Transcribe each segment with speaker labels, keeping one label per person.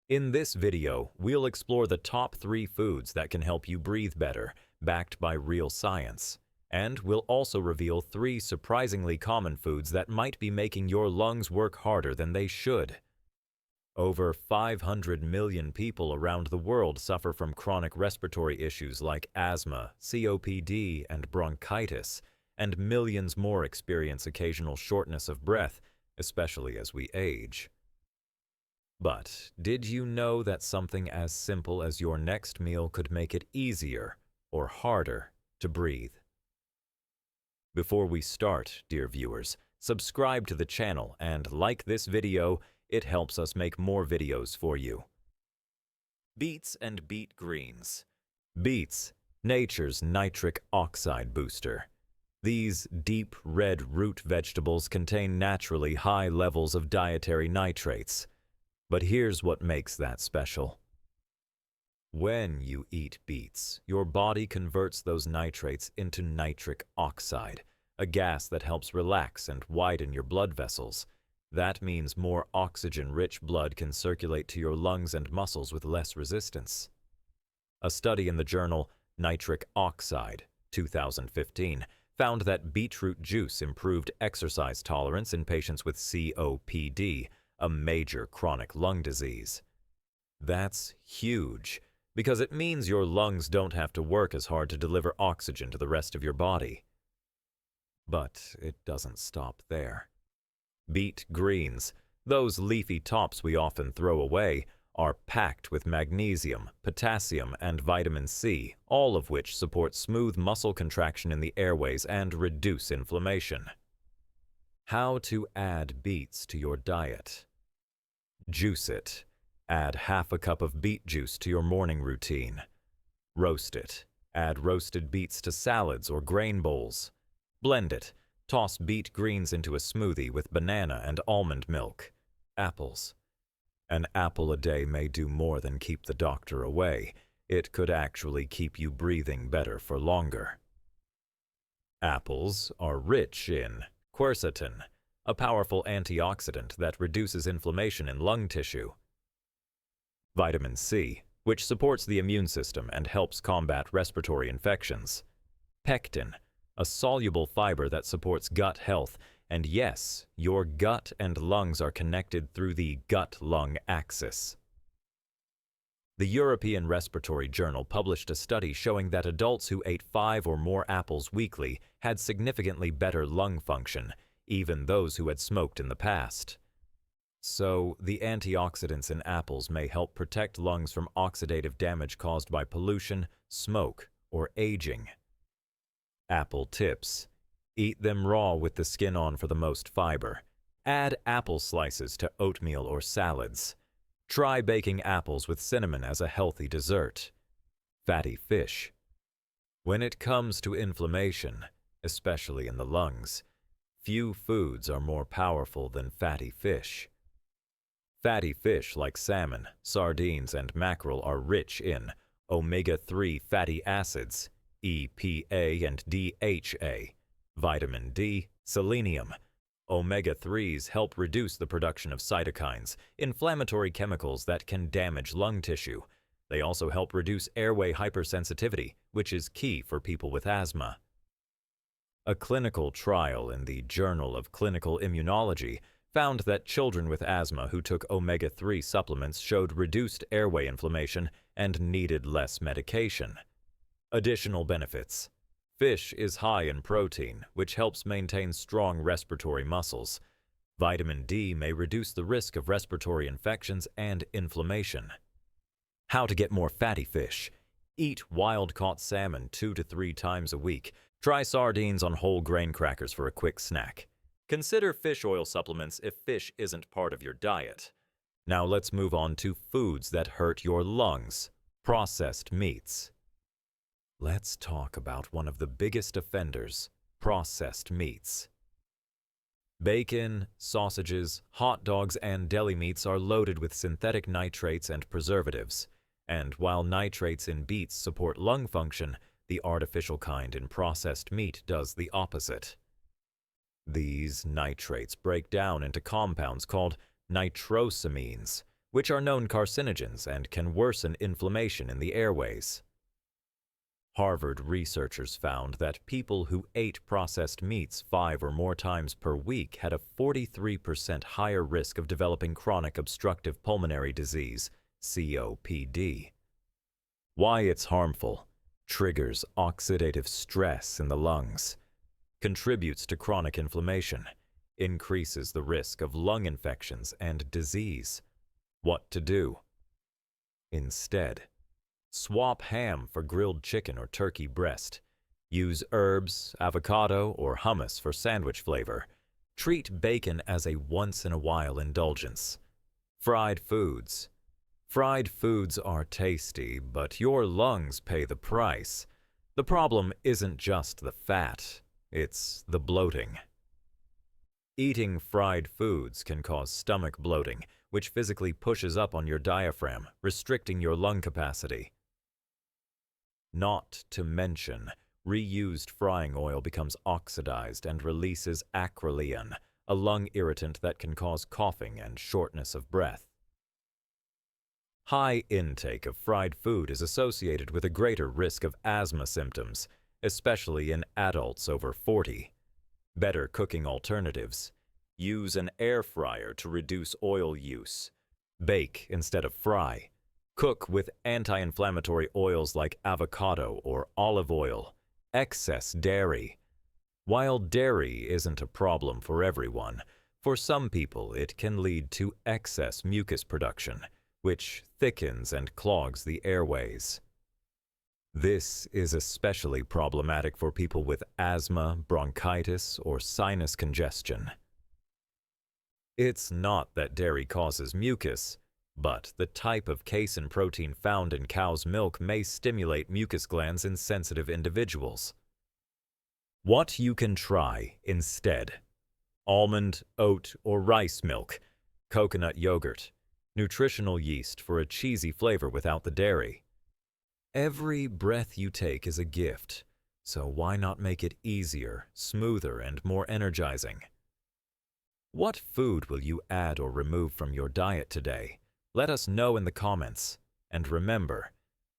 Speaker 1: In this video, we'll explore the top 3 foods that can help you breathe better, backed by real science. And we'll also reveal 3 surprisingly common foods that might be making your lungs work harder than they should. Over 500 million people around the world suffer from chronic respiratory issues like asthma, COPD, and bronchitis, and millions more experience occasional shortness of breath, especially as we age. But did you know that something as simple as your next meal could make it easier or harder to breathe? Before we start, dear viewers, subscribe to the channel and like this video. It helps us make more videos for you. Beets and beet greens. Beets, nature's nitric oxide booster. These deep red root vegetables contain naturally high levels of dietary nitrates. But here's what makes that special. When you eat beets, your body converts those nitrates into nitric oxide, a gas that helps relax and widen your blood vessels. That means more oxygen-rich blood can circulate to your lungs and muscles with less resistance. A study in the journal Nitric Oxide, 2015, found that beetroot juice improved exercise tolerance in patients with COPD, a major chronic lung disease. That's huge, because it means your lungs don't have to work as hard to deliver oxygen to the rest of your body. But it doesn't stop there. Beet greens, those leafy tops we often throw away, are packed with magnesium, potassium, and vitamin C, all of which support smooth muscle contraction in the airways and reduce inflammation. How to add beets to your diet. Juice it. Add half a cup of beet juice to your morning routine. Roast it. Add roasted beets to salads or grain bowls. Blend it. Toss beet greens into a smoothie with banana and almond milk. Apples. An apple a day may do more than keep the doctor away. It could actually keep you breathing better for longer. Apples are rich in quercetin, a powerful antioxidant that reduces inflammation in lung tissue. Vitamin C, which supports the immune system and helps combat respiratory infections. Pectin, a soluble fiber that supports gut health, and yes, your gut and lungs are connected through the gut-lung axis. The European Respiratory Journal published a study showing that adults who ate 5 or more apples weekly had significantly better lung function, even those who had smoked in the past. So, the antioxidants in apples may help protect lungs from oxidative damage caused by pollution, smoke, or aging. Apple tips. Eat them raw with the skin on for the most fiber. Add apple slices to oatmeal or salads. Try baking apples with cinnamon as a healthy dessert. Fatty fish. When it comes to inflammation, especially in the lungs, few foods are more powerful than fatty fish. Fatty fish like salmon, sardines, and mackerel are rich in omega-3 fatty acids, EPA and DHA, vitamin D, selenium. Omega-3s help reduce the production of cytokines, inflammatory chemicals that can damage lung tissue. They also help reduce airway hypersensitivity, which is key for people with asthma. A clinical trial in the Journal of Clinical Immunology found that children with asthma who took omega-3 supplements showed reduced airway inflammation and needed less medication. Additional benefits. Fish is high in protein, which helps maintain strong respiratory muscles. Vitamin D may reduce the risk of respiratory infections and inflammation. How to get more fatty fish. Eat wild-caught salmon 2 to 3 times a week. Try sardines on whole grain crackers for a quick snack. Consider fish oil supplements if fish isn't part of your diet. Now let's move on to foods that hurt your lungs. Processed meats. Let's talk about one of the biggest offenders, processed meats. Bacon, sausages, hot dogs, and deli meats are loaded with synthetic nitrates and preservatives. And while nitrates in beets support lung function, the artificial kind in processed meat does the opposite. These nitrates break down into compounds called nitrosamines, which are known carcinogens and can worsen inflammation in the airways. Harvard researchers found that people who ate processed meats 5 or more times per week had a 43% higher risk of developing chronic obstructive pulmonary disease, COPD. Why it's harmful: triggers oxidative stress in the lungs, contributes to chronic inflammation, increases the risk of lung infections and disease. What to do? Instead, swap ham for grilled chicken or turkey breast. Use herbs, avocado, or hummus for sandwich flavor. Treat bacon as a once-in-a-while indulgence. Fried foods. Fried foods are tasty, but your lungs pay the price. The problem isn't just the fat, it's the bloating. Eating fried foods can cause stomach bloating, which physically pushes up on your diaphragm, restricting your lung capacity. Not to mention, reused frying oil becomes oxidized and releases acrolein, a lung irritant that can cause coughing and shortness of breath. High intake of fried food is associated with a greater risk of asthma symptoms, especially in adults over 40. Better cooking alternatives. Use an air fryer to reduce oil use. Bake instead of fry. Cook with anti-inflammatory oils like avocado or olive oil. Excess dairy. While dairy isn't a problem for everyone, for some people it can lead to excess mucus production, which thickens and clogs the airways. This is especially problematic for people with asthma, bronchitis, or sinus congestion. It's not that dairy causes mucus, but the type of casein protein found in cow's milk may stimulate mucus glands in sensitive individuals. What you can try instead: almond, oat, or rice milk, coconut yogurt, nutritional yeast for a cheesy flavor without the dairy. Every breath you take is a gift, so why not make it easier, smoother, and more energizing? What food will you add or remove from your diet today? Let us know in the comments. And remember,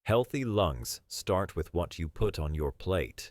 Speaker 1: healthy lungs start with what you put on your plate.